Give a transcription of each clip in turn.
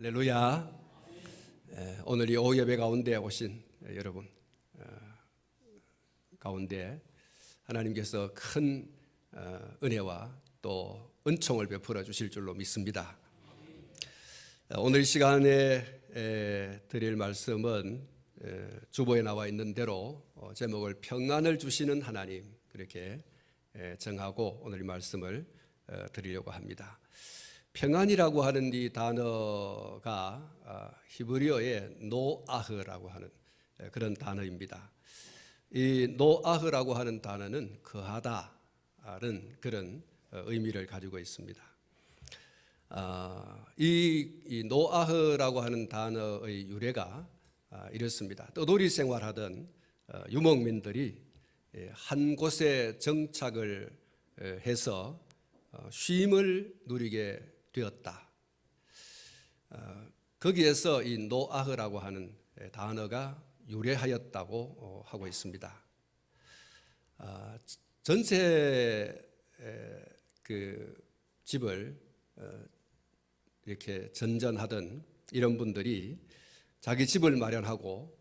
할렐루야. 오늘 이 오후 예배 가운데 오신 여러분 가운데 하나님께서 큰 은혜와 또 은총을 베풀어 주실 줄로 믿습니다. 오늘 이 시간에 드릴 말씀은 주보에 나와 있는 대로 제목을 평안을 주시는 하나님 그렇게 정하고 오늘 이 말씀을 드리려고 합니다. 평안이라고 하는 이 단어가 히브리어의 노아흐라고 하는 그런 단어입니다. 이 노아흐라고 하는 단어는 거하다는 그런 의미를 가지고 있습니다. 이 노아흐라고 하는 단어의 유래가 이렇습니다. 떠돌이 생활하던 유목민들이 한 곳에 정착을 해서 쉼을 누리게 되었다. 거기에서 이 노아흐라고 하는 단어가 유래하였다고 하고 있습니다. 전세 그 집을 이렇게 전전하던 이런 분들이 자기 집을 마련하고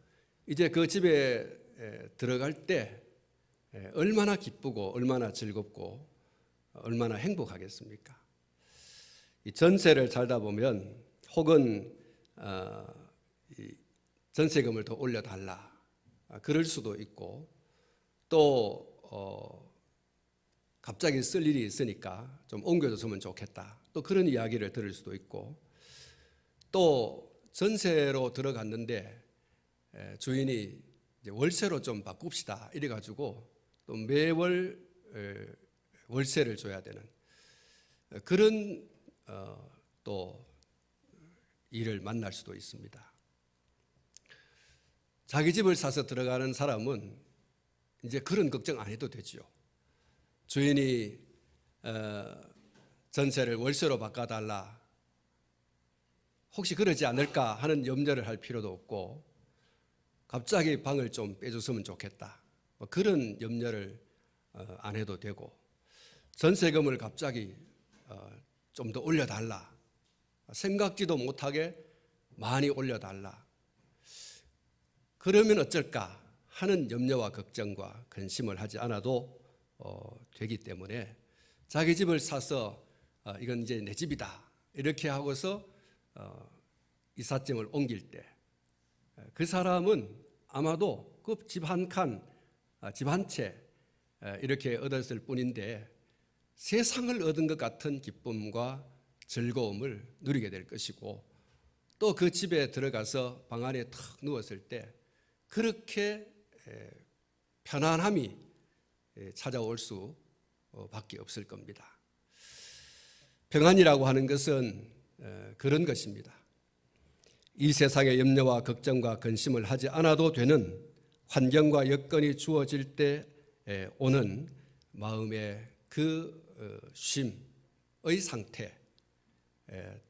이제 그 집에 들어갈 때 얼마나 기쁘고 얼마나 즐겁고 얼마나 행복하겠습니까? 이 전세를 살다 보면 혹은 이 전세금을 더 올려달라 그럴 수도 있고 또 갑자기 쓸 일이 있으니까 좀 옮겨줬으면 좋겠다 또 그런 이야기를 들을 수도 있고 또 전세로 들어갔는데 주인이 이제 월세로 좀 바꿉시다 이래가지고 또 매월 월세를 줘야 되는 그런 또 일을 만날 수도 있습니다. 자기 집을 사서 들어가는 사람은 이제 그런 걱정 안 해도 되지요. 주인이 전세를 월세로 바꿔달라 혹시 그러지 않을까 하는 염려를 할 필요도 없고 갑자기 방을 좀 빼줬으면 좋겠다 뭐 그런 염려를 안 해도 되고 전세금을 갑자기 좀 더 올려달라 생각지도 못하게 많이 올려달라 그러면 어쩔까 하는 염려와 걱정과 근심을 하지 않아도 되기 때문에 자기 집을 사서 이건 이제 내 집이다 이렇게 하고서 이삿짐을 옮길 때 그 사람은 아마도 그 집 한 칸, 집 한 채 이렇게 얻었을 뿐인데 세상을 얻은 것 같은 기쁨과 즐거움을 누리게 될 것이고 또 그 집에 들어가서 방 안에 탁 누웠을 때 그렇게 편안함이 찾아올 수밖에 없을 겁니다. 평안이라고 하는 것은 그런 것입니다. 이 세상의 염려와 걱정과 근심을 하지 않아도 되는 환경과 여건이 주어질 때 오는 마음의 그 쉼의 상태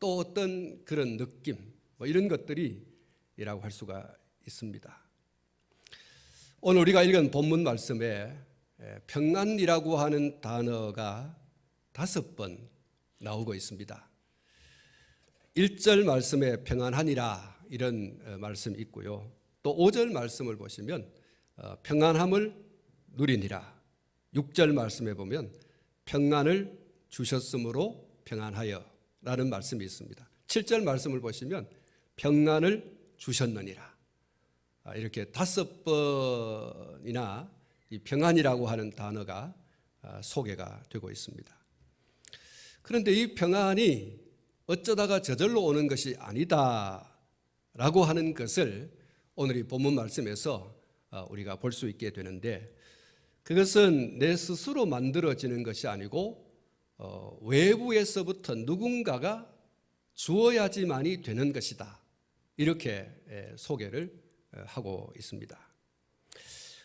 또 어떤 그런 느낌 뭐 이런 것들이라고 할 수가 있습니다. 오늘 우리가 읽은 본문 말씀에 평안이라고 하는 단어가 5번 나오고 있습니다. 1절 말씀에 평안하니라 이런 말씀이 있고요. 또 5절 말씀을 보시면 평안함을 누리니라. 6절 말씀에 보면 평안을 주셨으므로 평안하여 라는 말씀이 있습니다. 7절 말씀을 보시면 평안을 주셨느니라. 이렇게 5번이나 이 평안이라고 하는 단어가 소개가 되고 있습니다. 그런데 이 평안이 어쩌다가 저절로 오는 것이 아니다라고 하는 것을 오늘 이 본문 말씀에서 우리가 볼 수 있게 되는데 그것은 내 스스로 만들어지는 것이 아니고 외부에서부터 누군가가 주어야지만이 되는 것이다. 이렇게 소개를 하고 있습니다.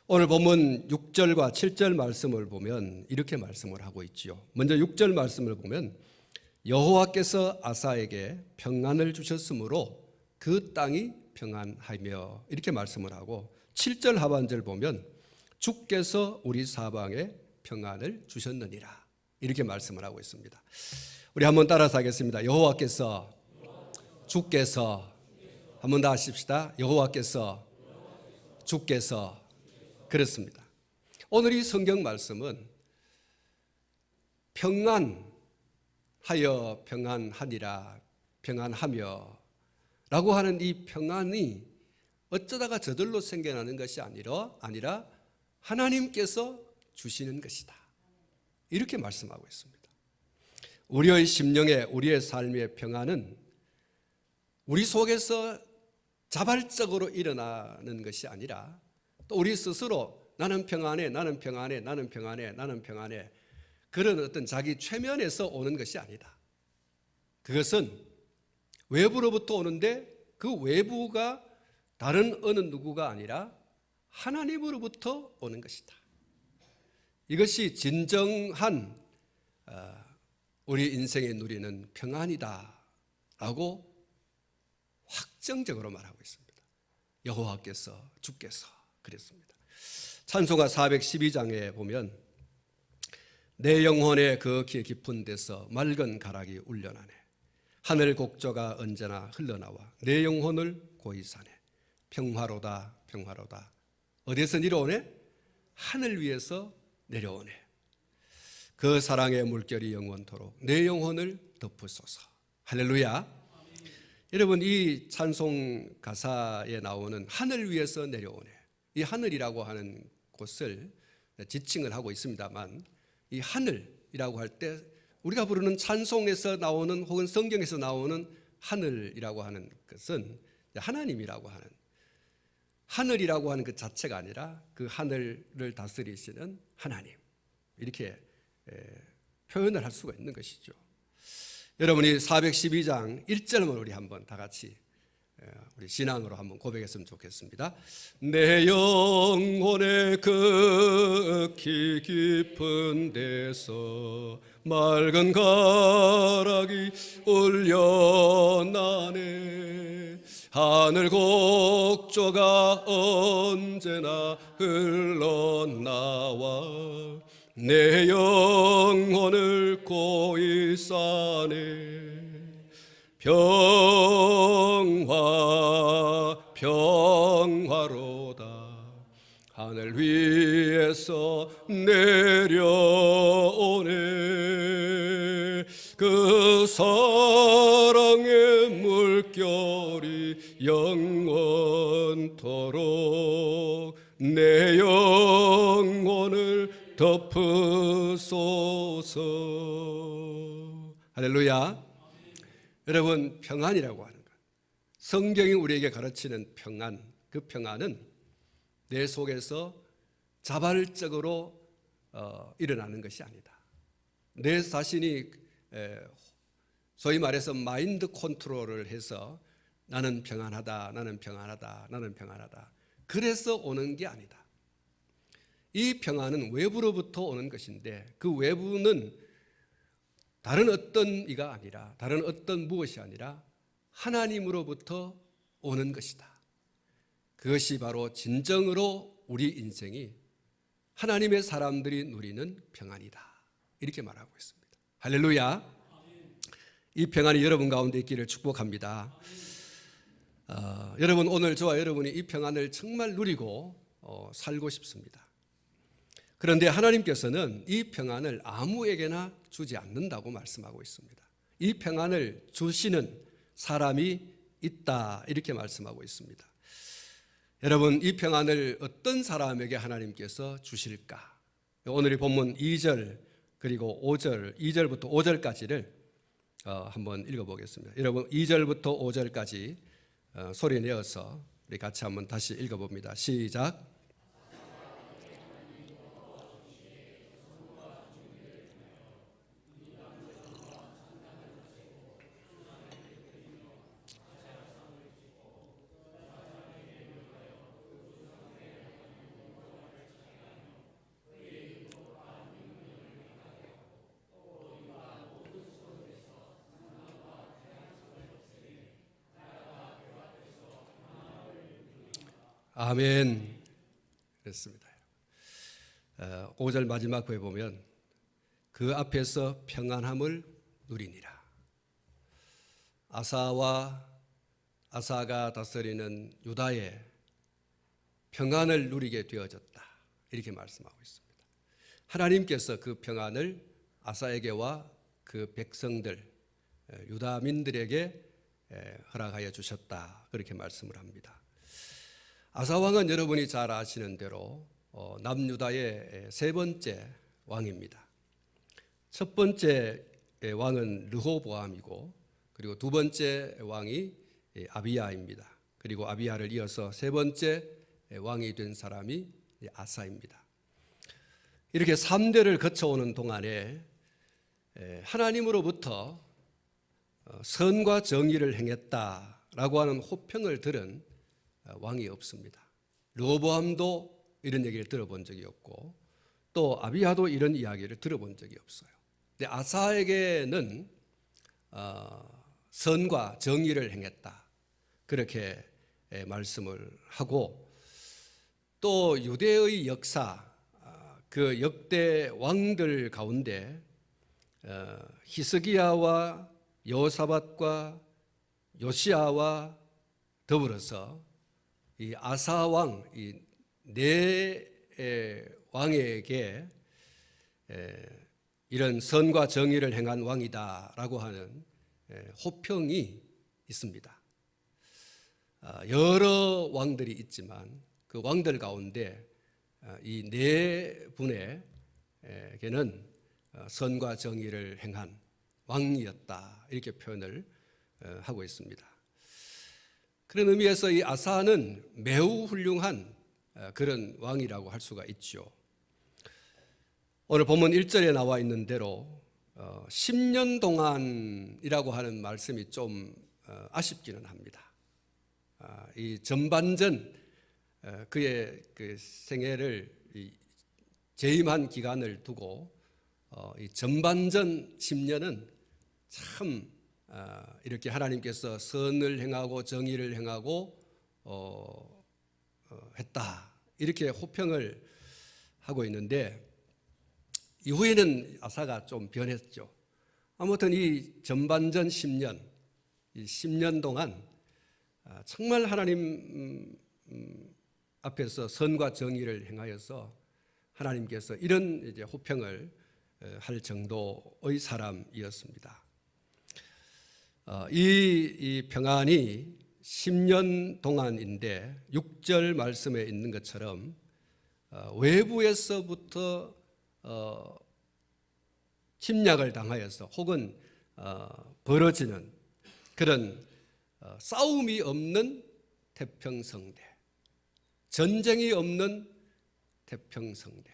오늘 본문 6절과 7절 말씀을 보면 이렇게 말씀을 하고 있지요. 먼저 6절 말씀을 보면 여호와께서 아사에게 평안을 주셨으므로 그 땅이 평안하며 이렇게 말씀을 하고 7절 하반절 보면 주께서 우리 사방에 평안을 주셨느니라 이렇게 말씀을 하고 있습니다. 우리 한번 따라서 하겠습니다. 여호와께서 주께서, 한 번 더 하십시다. 여호와께서, 주께서. 그렇습니다. 오늘 이 성경 말씀은 평안하여 평안하니라, 평안하며 라고 하는 이 평안이 어쩌다가 저절로 생겨나는 것이 아니라 하나님께서 주시는 것이다, 이렇게 말씀하고 있습니다. 우리의 심령의, 우리의 삶의 평안은 우리 속에서 자발적으로 일어나는 것이 아니라 또 우리 스스로 나는 평안해, 나는 평안해, 나는 평안해, 나는 평안해, 그런 어떤 자기 최면에서 오는 것이 아니다. 그것은 외부로부터 오는데 그 외부가 다른 어느 누구가 아니라 하나님으로부터 오는 것이다. 이것이 진정한 우리 인생에 누리는 평안이다 라고 확정적으로 말하고 있습니다. 여호와께서, 주께서 그랬습니다. 찬송가 412장에 보면 내 영혼의 그 깊은 데서 맑은 가락이 울려나네. 하늘 곡조가 언제나 흘러나와 내 영혼을 고이 사네. 평화로다, 평화로다. 어디에서 내려오네? 하늘 위에서 내려오네. 그 사랑의 물결이 영원토록 내 영혼을 덮으소서. 할렐루야. 여러분, 이 찬송 가사에 나오는 하늘 위에서 내려오네, 이 하늘이라고 하는 곳을 지칭을 하고 있습니다만, 이 하늘이라고 할 때 우리가 부르는 찬송에서 나오는 혹은 성경에서 나오는 하늘이라고 하는 것은 하나님이라고 하는, 하늘이라고 하는 그 자체가 아니라 그 하늘을 다스리시는 하나님, 이렇게 표현을 할 수가 있는 것이죠. 여러분이 412장 1절만 우리 한번 다 같이 우리 신앙으로 한번 고백했으면 좋겠습니다. 내 영혼의 극히 깊은 데서 맑은 가락이 울려나네. 하늘 곡조가 언제나 흘러나와 내 영혼을 고이 싸네. 평화로다. 하늘 위에서 내려오네. 그 사랑의 물결이 영원토록 내 영혼을 덮으소서. 할렐루야. 여러분, 평안이라고 하는 것, 성경이 우리에게 가르치는 평안, 그 평안은 내 속에서 자발적으로 일어나는 것이 아니다. 내 자신이 소위 말해서 마인드 컨트롤을 해서 나는 평안하다, 나는 평안하다, 나는 평안하다, 그래서 오는 게 아니다. 이 평안은 외부로부터 오는 것인데 그 외부는 다른 어떤 이가 아니라, 다른 어떤 무엇이 아니라 하나님으로부터 오는 것이다. 그것이 바로 진정으로 우리 인생이 하나님의 사람들이 누리는 평안이다, 이렇게 말하고 있습니다. 할렐루야. 이 평안이 여러분 가운데 있기를 축복합니다. 여러분, 오늘 저와 여러분이 이 평안을 정말 누리고 살고 싶습니다. 그런데 하나님께서는 이 평안을 아무에게나 주지 않는다고 말씀하고 있습니다. 이 평안을 주시는 사람이 있다, 이렇게 말씀하고 있습니다. 여러분, 이 평안을 어떤 사람에게 하나님께서 주실까? 오늘의 본문 2절 그리고 5절, 2절부터 5절까지를 한번 읽어보겠습니다. 여러분, 2절부터 5절까지 소리 내어서 우리 같이 한번 다시 읽어봅니다. 시작. 아멘. 그렇습니다. 5절 마지막 부에 보면 그 앞에서 평안함을 누리니라. 아사와 아사가 다스리는 유다에 평안을 누리게 되어졌다. 이렇게 말씀하고 있습니다. 하나님께서 그 평안을 아사에게와 그 백성들, 유다민들에게 허락하여 주셨다. 그렇게 말씀을 합니다. 아사 왕은 여러분이 잘 아시는 대로 남유다의 세 번째 왕입니다. 첫 번째 왕은 르호보암이고, 그리고 두 번째 왕이 아비야입니다. 그리고 아비야를 이어서 세 번째 왕이 된 사람이 아사입니다. 이렇게 3대를 거쳐오는 동안에 하나님으로부터 선과 정의를 행했다라고 하는 호평을 들은 왕이 없습니다. 르호보암도 이런 얘기를 들어본 적이 없고, 또 아비야도 이런 이야기를 들어본 적이 없어요. 근데 아사에게는 선과 정의를 행했다, 그렇게 말씀을 하고, 또 유대의 역사, 그 역대 왕들 가운데 히스기야와 여호사밧과 요시야와 더불어서 이 아사 왕, 이 네 왕에게 이런 선과 정의를 행한 왕이다라고 하는 호평이 있습니다. 여러 왕들이 있지만 그 왕들 가운데 이 네 분에게는 선과 정의를 행한 왕이었다, 이렇게 표현을 하고 있습니다. 그런 의미에서 이 아사는 매우 훌륭한 그런 왕이라고 할 수가 있죠. 오늘 본문 1절에 나와 있는 대로 10년 동안이라고 하는 말씀이 좀 아쉽기는 합니다. 이 전반전 그의 그 생애를 재임한 기간을 두고 이 전반전 10년은 참 이렇게 하나님께서 선을 행하고 정의를 행하고 했다, 이렇게 호평을 하고 있는데, 이후에는 아사가 좀 변했죠. 아무튼 이 전반전 10년, 이 10년 동안 정말 하나님 앞에서 선과 정의를 행하여서 하나님께서 이런 이제 호평을 할 정도의 사람이었습니다. 이 평안이 10년 동안인데 6절 말씀에 있는 것처럼 외부에서부터 침략을 당하여서 혹은 벌어지는 그런 싸움이 없는 태평성대, 전쟁이 없는 태평성대,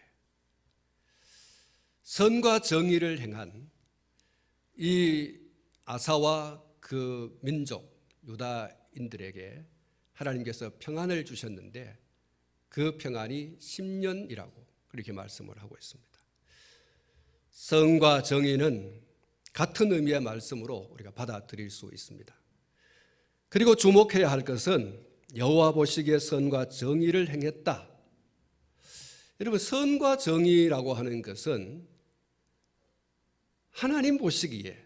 선과 정의를 행한 이 아사와 그 민족 유다인들에게 하나님께서 평안을 주셨는데, 그 평안이 10년이라고 그렇게 말씀을 하고 있습니다. 선과 정의는 같은 의미의 말씀으로 우리가 받아들일 수 있습니다. 그리고 주목해야 할 것은 여호와 보시기에 선과 정의를 행했다. 여러분, 선과 정의라고 하는 것은 하나님 보시기에,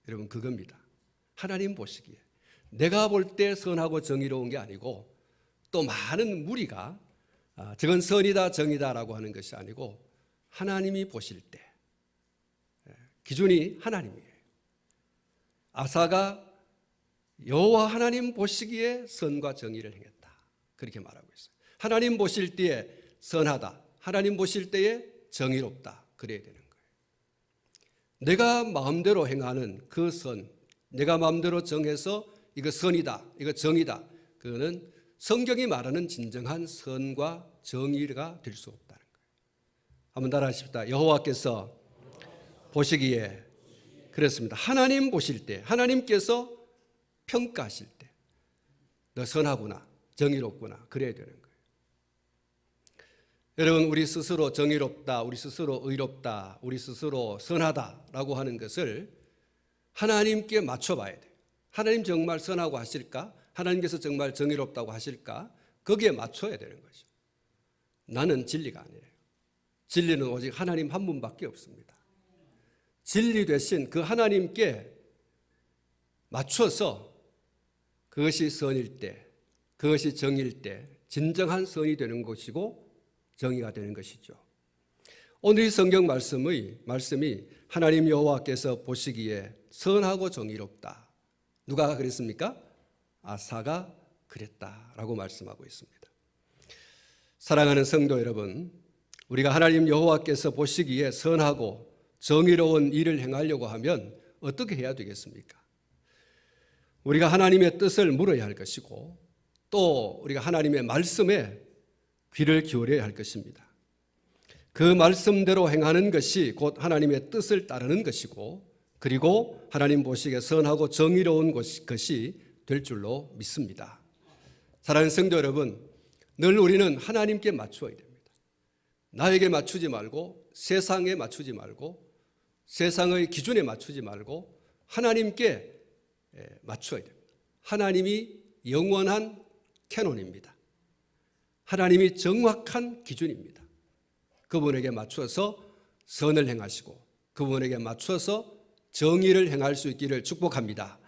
여러분, 그겁니다. 하나님 보시기에 내가 볼 때 선하고 정의로운 게 아니고, 또 많은 무리가 저건 선이다 정의다라고 하는 것이 아니고, 하나님이 보실 때 기준이 하나님이에요. 아사가 여호와 하나님 보시기에 선과 정의를 행했다, 그렇게 말하고 있어요. 하나님 보실 때에 선하다, 하나님 보실 때에 정의롭다, 그래야 되는 거예요. 내가 마음대로 행하는 그 선, 내가 마음대로 정해서 이거 선이다, 이거 정의다, 그거는 성경이 말하는 진정한 선과 정의가 될 수 없다는 거예요. 한번 따라하십시다. 여호와께서 보시기에, 그렇습니다. 하나님 보실 때, 하나님께서 평가하실 때 너 선하구나, 정의롭구나, 그래야 되는 거예요. 여러분, 우리 스스로 정의롭다, 우리 스스로 의롭다, 우리 스스로 선하다라고 하는 것을 하나님께 맞춰봐야 돼요. 하나님 정말 선하고 하실까? 하나님께서 정말 정의롭다고 하실까? 거기에 맞춰야 되는 거죠. 나는 진리가 아니에요. 진리는 오직 하나님 한 분밖에 없습니다. 진리 되신 그 하나님께 맞춰서 그것이 선일 때, 그것이 정일 때 진정한 선이 되는 것이고 정의가 되는 것이죠. 오늘 이 성경 말씀이 하나님 여호와께서 보시기에 선하고 정의롭다. 누가 그랬습니까? 아사가 그랬다라고 말씀하고 있습니다. 사랑하는 성도 여러분, 우리가 하나님 여호와께서 보시기에 선하고 정의로운 일을 행하려고 하면 어떻게 해야 되겠습니까? 우리가 하나님의 뜻을 물어야 할 것이고 또 우리가 하나님의 말씀에 귀를 기울여야 할 것입니다. 그 말씀대로 행하는 것이 곧 하나님의 뜻을 따르는 것이고 그리고 하나님 보시기에 선하고 정의로운 것이 될 줄로 믿습니다. 사랑하는 성도 여러분, 늘 우리는 하나님께 맞추어야 됩니다. 나에게 맞추지 말고 세상에 맞추지 말고 세상의 기준에 맞추지 말고 하나님께 맞추어야 됩니다. 하나님이 영원한 캐논입니다. 하나님이 정확한 기준입니다. 그분에게 맞춰서 선을 행하시고 그분에게 맞춰서 정의를 행할 수 있기를 축복합니다.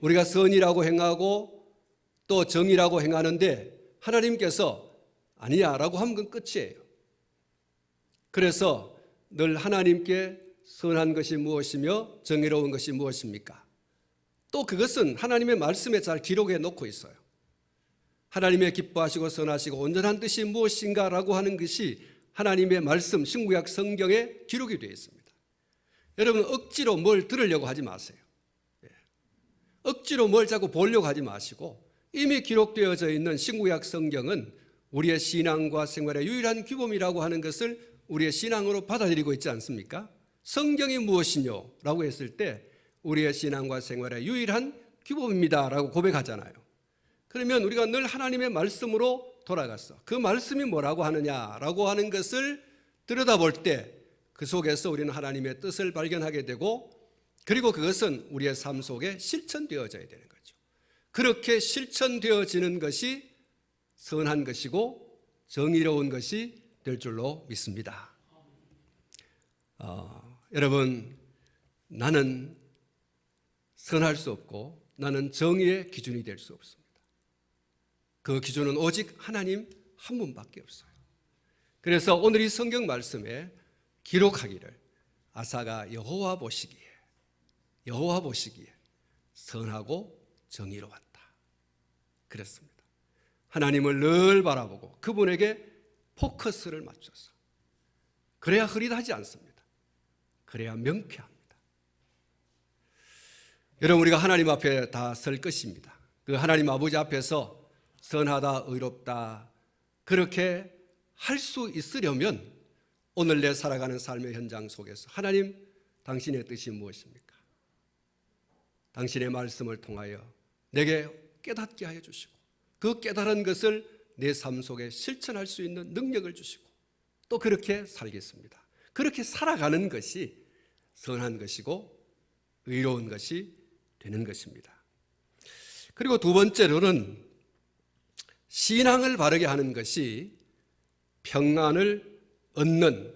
우리가 선이라고 행하고 또 정의라고 행하는데 하나님께서 아니야라고 하면 그건 끝이에요. 그래서 늘 하나님께 선한 것이 무엇이며 정의로운 것이 무엇입니까? 또 그것은 하나님의 말씀에 잘 기록해 놓고 있어요. 하나님의 기뻐하시고 선하시고 온전한 뜻이 무엇인가라고 하는 것이 하나님의 말씀 신구약 성경에 기록이 되어 있습니다. 여러분 억지로 뭘 들으려고 하지 마세요. 억지로 뭘 자꾸 보려고 하지 마시고 이미 기록되어져 있는 신구약 성경은 우리의 신앙과 생활의 유일한 규범이라고 하는 것을 우리의 신앙으로 받아들이고 있지 않습니까? 성경이 무엇이뇨? 라고 했을 때 우리의 신앙과 생활의 유일한 규범입니다 라고 고백하잖아요. 그러면 우리가 늘 하나님의 말씀으로 돌아갔어. 그 말씀이 뭐라고 하느냐라고 하는 것을 들여다볼 때 그 속에서 우리는 하나님의 뜻을 발견하게 되고 그리고 그것은 우리의 삶 속에 실천되어져야 되는 거죠. 그렇게 실천되어지는 것이 선한 것이고 정의로운 것이 될 줄로 믿습니다. 여러분, 나는 선할 수 없고 나는 정의의 기준이 될 수 없습니다. 그 기준은 오직 하나님 한 분밖에 없어요. 그래서 오늘 이 성경 말씀에 기록하기를 아사가 여호와 보시기에 선하고 정의로웠다. 그렇습니다. 하나님을 늘 바라보고 그분에게 포커스를 맞춰서 그래야 흐릿하지 않습니다. 그래야 명쾌합니다. 여러분 우리가 하나님 앞에 다 설 것입니다. 그 하나님 아버지 앞에서 선하다 의롭다 그렇게 할 수 있으려면 오늘 내 살아가는 삶의 현장 속에서 하나님 당신의 뜻이 무엇입니까? 당신의 말씀을 통하여 내게 깨닫게 하여 주시고 그 깨달은 것을 내 삶 속에 실천할 수 있는 능력을 주시고 또 그렇게 살겠습니다. 그렇게 살아가는 것이 선한 것이고 의로운 것이 되는 것입니다. 그리고 두 번째로는 신앙을 바르게 하는 것이 평안을 얻는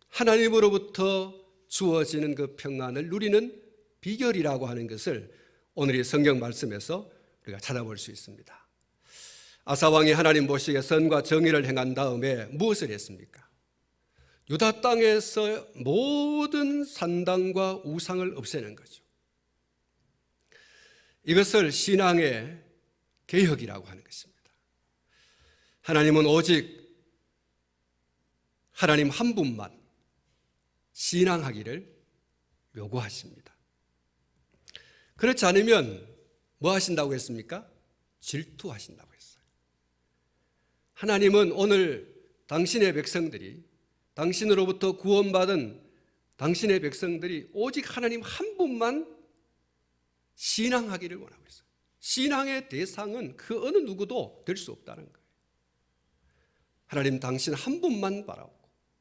하나님으로부터 주어지는 그 평안을 누리는 비결이라고 하는 것을 오늘 이 성경 말씀에서 우리가 찾아볼 수 있습니다. 아사 왕이 하나님 보시기에 선과 정의를 행한 다음에 무엇을 했습니까? 유다 땅에서 모든 산당과 우상을 없애는 거죠. 이것을 신앙의 개혁이라고 하는 것입니다. 하나님은 오직 하나님 한 분만 신앙하기를 요구하십니다. 그렇지 않으면 뭐 하신다고 했습니까? 질투하신다고 했어요. 하나님은 오늘 당신의 백성들이 당신으로부터 구원받은 당신의 백성들이 오직 하나님 한 분만 신앙하기를 원하고 있어요. 신앙의 대상은 그 어느 누구도 될 수 없다는 거예요. 하나님 당신 한 분만 바라보고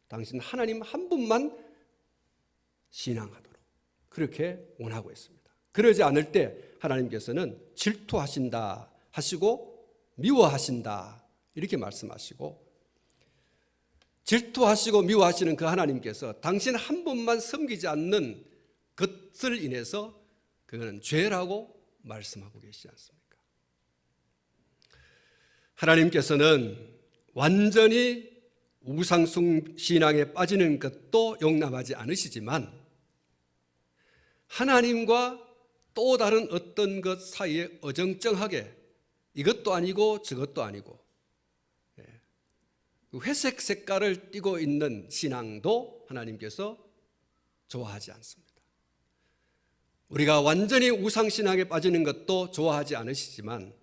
당신 하나님 한 분만 신앙하도록 그렇게 원하고 있습니다. 그러지 않을 때 하나님께서는 질투하신다 하시고 미워하신다 이렇게 말씀하시고 질투하시고 미워하시는 그 하나님께서 당신 한 분만 섬기지 않는 것을 인해서 그거는 죄라고 말씀하고 계시지 않습니까? 하나님께서는 완전히 우상숭 신앙에 빠지는 것도 용납하지 않으시지만 하나님과 또 다른 어떤 것 사이에 어정쩡하게 이것도 아니고 저것도 아니고 회색 색깔을 띠고 있는 신앙도 하나님께서 좋아하지 않습니다. 우리가 완전히 우상신앙에 빠지는 것도 좋아하지 않으시지만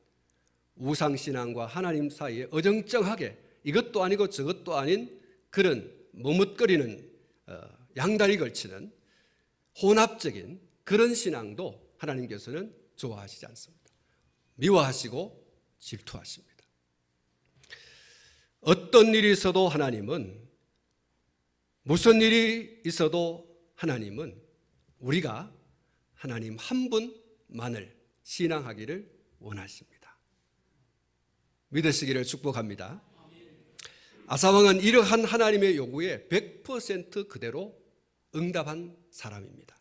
우상신앙과 하나님 사이에 어정쩡하게 이것도 아니고 저것도 아닌 그런 머뭇거리는 양다리 걸치는 혼합적인 그런 신앙도 하나님께서는 좋아하시지 않습니다. 미워하시고 질투하십니다. 어떤 일이 있어도 하나님은, 무슨 일이 있어도 하나님은 우리가 하나님 한 분만을 신앙하기를 원하십니다. 믿으시기를 축복합니다. 아사왕은 이러한 하나님의 요구에 100% 그대로 응답한 사람입니다.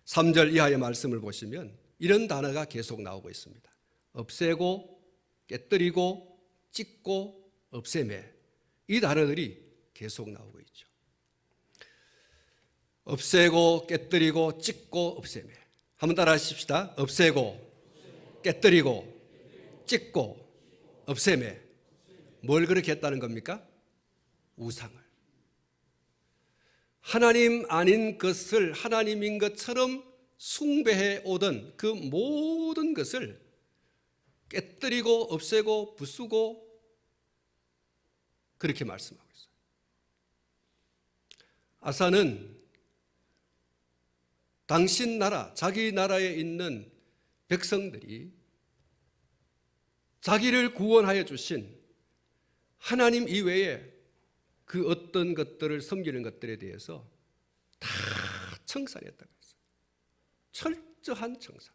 3절 이하의 말씀을 보시면 이런 단어가 계속 나오고 있습니다. 없애고, 깨뜨리고, 찢고, 없애매, 이 단어들이 계속 나오고 있죠. 없애고, 깨뜨리고, 찢고, 없애매. 한번 따라 하십시다. 없애고, 깨뜨리고, 찢고, 없애매. 뭘 그렇게 했다는 겁니까? 우상을. 하나님 아닌 것을 하나님인 것처럼 숭배해 오던 그 모든 것을 깨뜨리고 없애고 부수고 그렇게 말씀하고 있어요. 아사는 당신 나라, 자기 나라에 있는 백성들이 자기를 구원하여 주신 하나님 이외에 그 어떤 것들을 섬기는 것들에 대해서 다 청산했다고 했어요. 철저한 청산.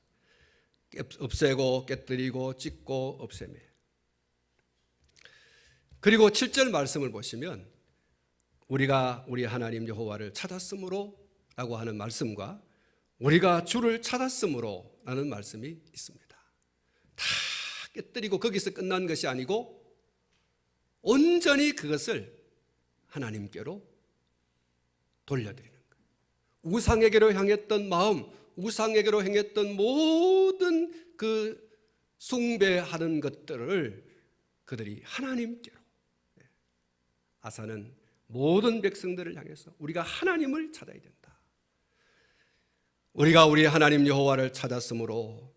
없애고 깨뜨리고 찢고 없애매. 그리고 7절 말씀을 보시면 우리가 우리 하나님 여호와를 찾았으므로 라고 하는 말씀과 우리가 주를 찾았으므로 라는 말씀이 있습니다. 다 깨뜨리고 거기서 끝난 것이 아니고 온전히 그것을 하나님께로 돌려드리는 거예요. 우상에게로 향했던 마음, 우상에게로 향했던 모든 그 숭배하는 것들을 그들이 하나님께로. 아사는 모든 백성들을 향해서 우리가 하나님을 찾아야 된다. 우리가 우리 하나님 여호와를 찾았으므로,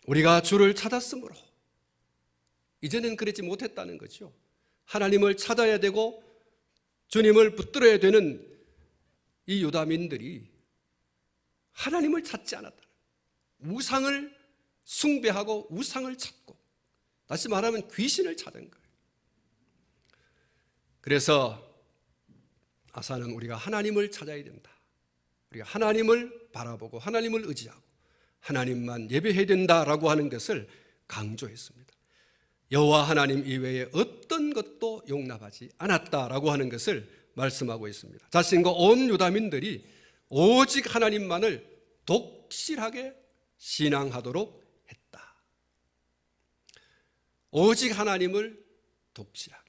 우리가 주를 찾았으므로. 이제는 그러지 못했다는 거죠. 하나님을 찾아야 되고 주님을 붙들어야 되는 이 유다민들이 하나님을 찾지 않았다. 우상을 숭배하고 우상을 찾고, 다시 말하면 귀신을 찾은 거예요. 그래서 아사는 우리가 하나님을 찾아야 된다. 우리가 하나님을 바라보고 하나님을 의지하고 하나님만 예배해야 된다라고 하는 것을 강조했습니다. 여호와 하나님 이외에 어떤 것도 용납하지 않았다라고 하는 것을 말씀하고 있습니다. 자신과 온 유다민들이 오직 하나님만을 독실하게 신앙하도록 했다. 오직 하나님을 독실하게.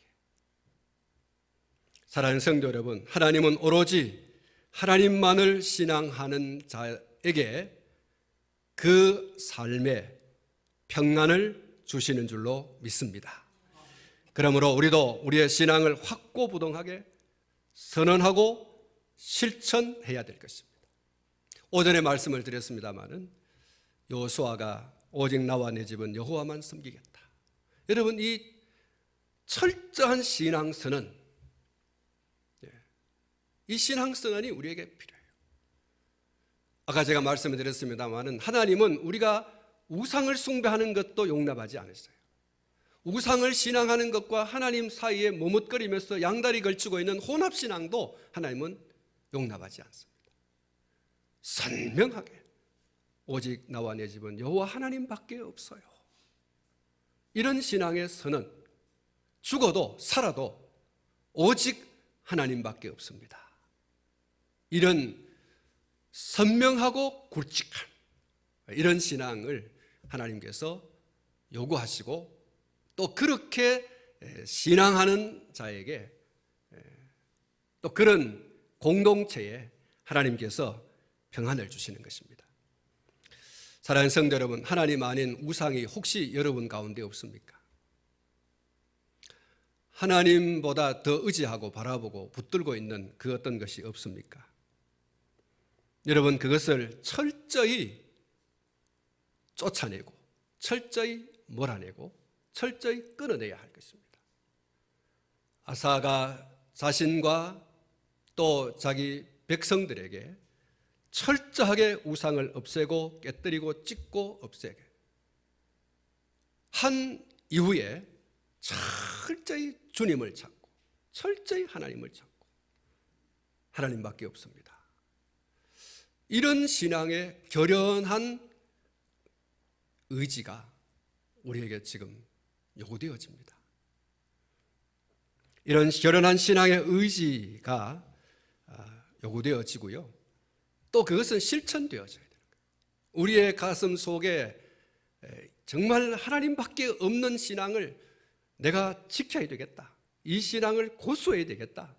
사랑하는 성도 여러분, 하나님은 오로지 하나님만을 신앙하는 자에게 그 삶의 평안을 주시는 줄로 믿습니다. 그러므로 우리도 우리의 신앙을 확고부동하게 선언하고 실천해야 될 것입니다. 오전에 말씀을 드렸습니다마는 여호수아가 오직 나와 내 집은 여호와만 섬기겠다. 여러분, 이 철저한 신앙선언, 이 신앙선언이 우리에게 필요해요. 아까 제가 말씀을 드렸습니다마는 하나님은 우리가 우상을 숭배하는 것도 용납하지 않으세요. 우상을 신앙하는 것과 하나님 사이에 머뭇거리면서 양다리 걸치고 있는 혼합신앙도 하나님은 용납하지 않습니다. 선명하게 오직 나와 내 집은 여호와 하나님밖에 없어요. 이런 신앙의 선언, 죽어도 살아도 오직 하나님밖에 없습니다. 이런 선명하고 굵직한 이런 신앙을 하나님께서 요구하시고 또 그렇게 신앙하는 자에게 또 그런 공동체에 하나님께서 평안을 주시는 것입니다. 사랑하는 성도 여러분, 하나님 아닌 우상이 혹시 여러분 가운데 없습니까? 하나님보다 더 의지하고 바라보고 붙들고 있는 그 어떤 것이 없습니까? 여러분, 그것을 철저히 쫓아내고 철저히 몰아내고 철저히 끊어내야 할 것입니다. 아사가 자신과 또 자기 백성들에게 철저하게 우상을 없애고 깨뜨리고 찢고 없애게 한 이후에 철저히 주님을 찾고 철저히 하나님을 찾고 하나님밖에 없습니다. 이런 신앙의 결연한 의지가 우리에게 지금 요구되어집니다. 이런 결연한 신앙의 의지가 요구되어지고요. 또 그것은 실천되어져야 되는 거예요. 우리의 가슴 속에 정말 하나님밖에 없는 신앙을 내가 지켜야 되겠다. 이 신앙을 고수해야 되겠다.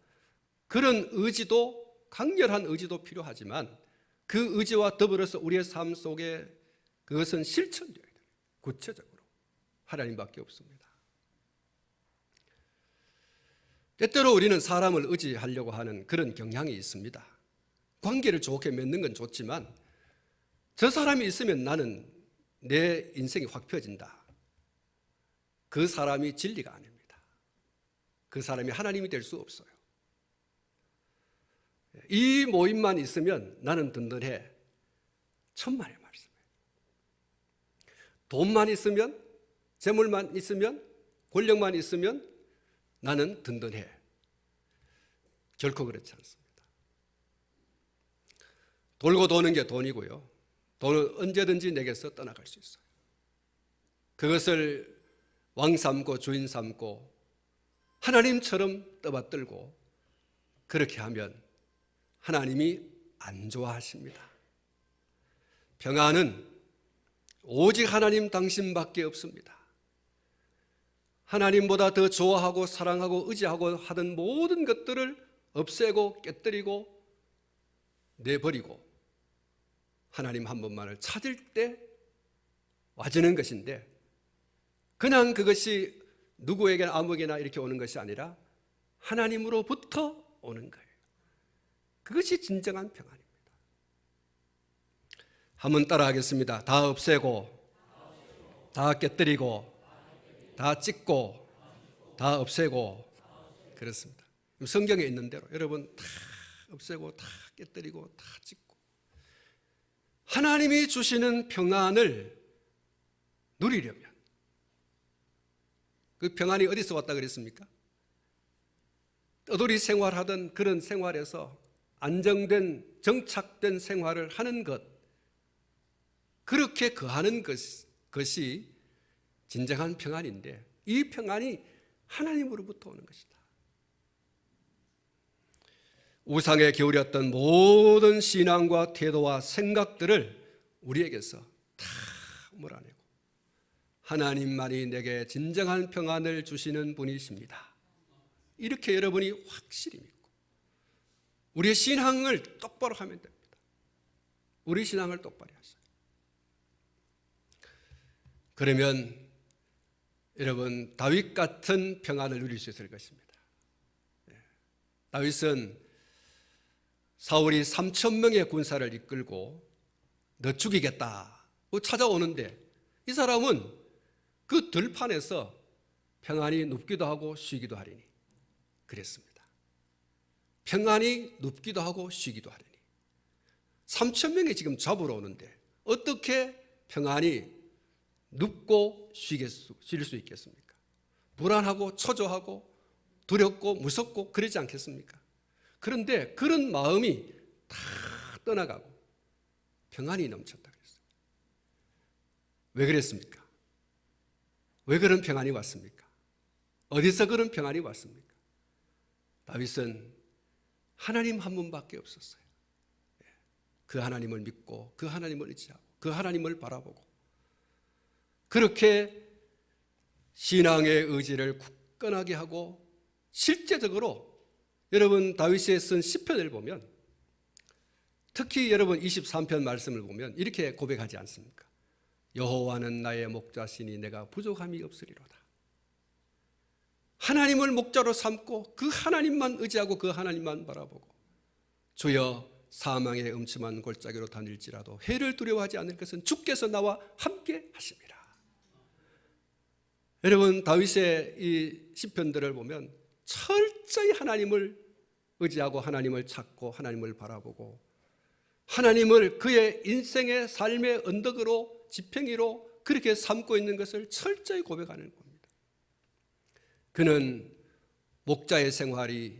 그런 의지도, 강렬한 의지도 필요하지만 그 의지와 더불어서 우리의 삶 속에 그것은 실천되어야 돼요. 구체적으로. 하나님밖에 없습니다. 때때로 우리는 사람을 의지하려고 하는 그런 경향이 있습니다. 관계를 좋게 맺는 건 좋지만 저 사람이 있으면 나는 내 인생이 확 펴진다. 그 사람이 진리가 아닙니다. 그 사람이 하나님이 될 수 없어요. 이 모임만 있으면 나는 든든해. 천만의 말씀이에요. 돈만 있으면, 재물만 있으면, 권력만 있으면 나는 든든해. 결코 그렇지 않습니다. 돌고 도는 게 돈이고요. 돈은 언제든지 내게서 떠나갈 수 있어요. 그것을 왕 삼고 주인 삼고 하나님처럼 떠받들고 그렇게 하면 하나님이 안 좋아하십니다. 평안은 오직 하나님 당신밖에 없습니다. 하나님보다 더 좋아하고 사랑하고 의지하고 하던 모든 것들을 없애고 깨뜨리고 내버리고 하나님 한 분만을 찾을 때 와지는 것인데 그냥 그것이 누구에게나 아무에게나 이렇게 오는 것이 아니라 하나님으로부터 오는 거예요. 그것이 진정한 평안입니다. 한번 따라하겠습니다. 다 없애고 다 깨뜨리고 다 찢고 다 없애고. 그렇습니다. 성경에 있는 대로 여러분 다 없애고 다 깨뜨리고 다 찢고 하나님이 주시는 평안을 누리려면 그 평안이 어디서 왔다 그랬습니까? 떠돌이 생활하던 그런 생활에서 안정된 정착된 생활을 하는 것, 그렇게 거하는 것이 진정한 평안인데 이 평안이 하나님으로부터 오는 것이다. 우상에 기울였던 모든 신앙과 태도와 생각들을 우리에게서 다 몰아내고 하나님만이 내게 진정한 평안을 주시는 분이십니다. 이렇게 여러분이 확실히 믿고 우리의 신앙을 똑바로 하면 됩니다. 우리 신앙을 똑바로 하세요. 그러면 여러분 다윗 같은 평안을 누릴 수 있을 것입니다. 다윗은 사울이 3,000명의 군사를 이끌고 너 죽이겠다고 찾아오는데 이 사람은 그 들판에서 평안히 눕기도 하고 쉬기도 하리니 그랬습니다. 평안히 눕기도 하고 쉬기도 하리니 3,000명이 지금 잡으러 오는데 어떻게 평안히 눕고 쉴 수 있겠습니까? 불안하고 초조하고 두렵고 무섭고 그러지 않겠습니까? 그런데 그런 마음이 다 떠나가고 평안이 넘쳤다 그랬어요. 왜 그랬습니까? 왜 그런 평안이 왔습니까? 어디서 그런 평안이 왔습니까? 다윗은 하나님 한 분밖에 없었어요. 그 하나님을 믿고 그 하나님을 의지하고 그 하나님을 바라보고 그렇게 신앙의 의지를 굳건하게 하고 실제적으로 여러분 다윗이 쓴 시편을 보면 특히 여러분 23편 말씀을 보면 이렇게 고백하지 않습니까? 여호와는 나의 목자시니 내가 부족함이 없으리로다. 하나님을 목자로 삼고 그 하나님만 의지하고 그 하나님만 바라보고 주여 사망의 음침한 골짜기로 다닐지라도 해를 두려워하지 않을 것은 주께서 나와 함께 하십니다. 여러분 다윗의 이 시편들을 보면 철저히 하나님을 의지하고 하나님을 찾고 하나님을 바라보고 하나님을 그의 인생의 삶의 언덕으로 지팡이로 그렇게 삼고 있는 것을 철저히 고백하는 겁니다. 그는 목자의 생활,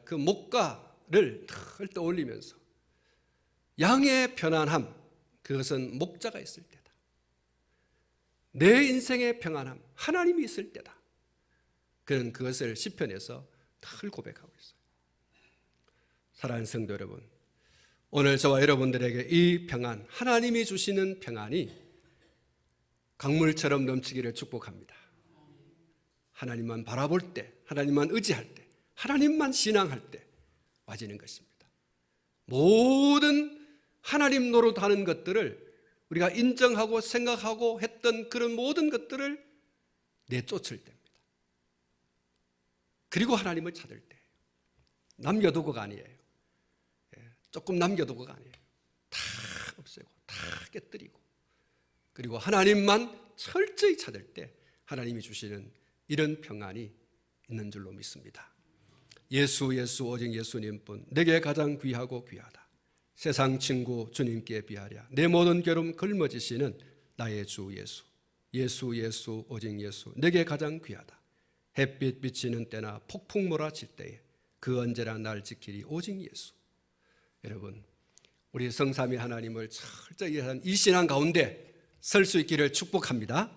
그 목가를 늘 떠올리면서 양의 편안함, 그것은 목자가 있을 때다. 내 인생의 평안함, 하나님이 있을 때다. 그는 그것을 시편에서 늘 고백하고 있어요. 사랑하는 성도 여러분, 오늘 저와 여러분들에게 이 평안, 하나님이 주시는 평안이 강물처럼 넘치기를 축복합니다. 하나님만 바라볼 때, 하나님만 의지할 때, 하나님만 신앙할 때 와지는 것입니다. 모든 하나님 노릇하는 것들을 우리가 인정하고 생각하고 했던 그런 모든 것들을 내쫓을 때입니다. 그리고 하나님을 찾을 때 남겨두고가 아니에요. 조금 남겨두고가 아니에요. 다 없애고 다 깨뜨리고 그리고 하나님만 철저히 찾을 때 하나님이 주시는 이런 평안이 있는 줄로 믿습니다. 예수 오직 예수님뿐 내게 가장 귀하고 귀하다. 세상 친구 주님께 비하랴. 내 모든 괴로움 걸머지시는 나의 주 예수 오직 예수 내게 가장 귀하다. 햇빛 비치는 때나 폭풍 몰아칠 때에 그 언제나 날 지키리 오직 예수. 여러분 우리 성삼위 하나님을 철저히 한 이 신앙 가운데 설 수 있기를 축복합니다.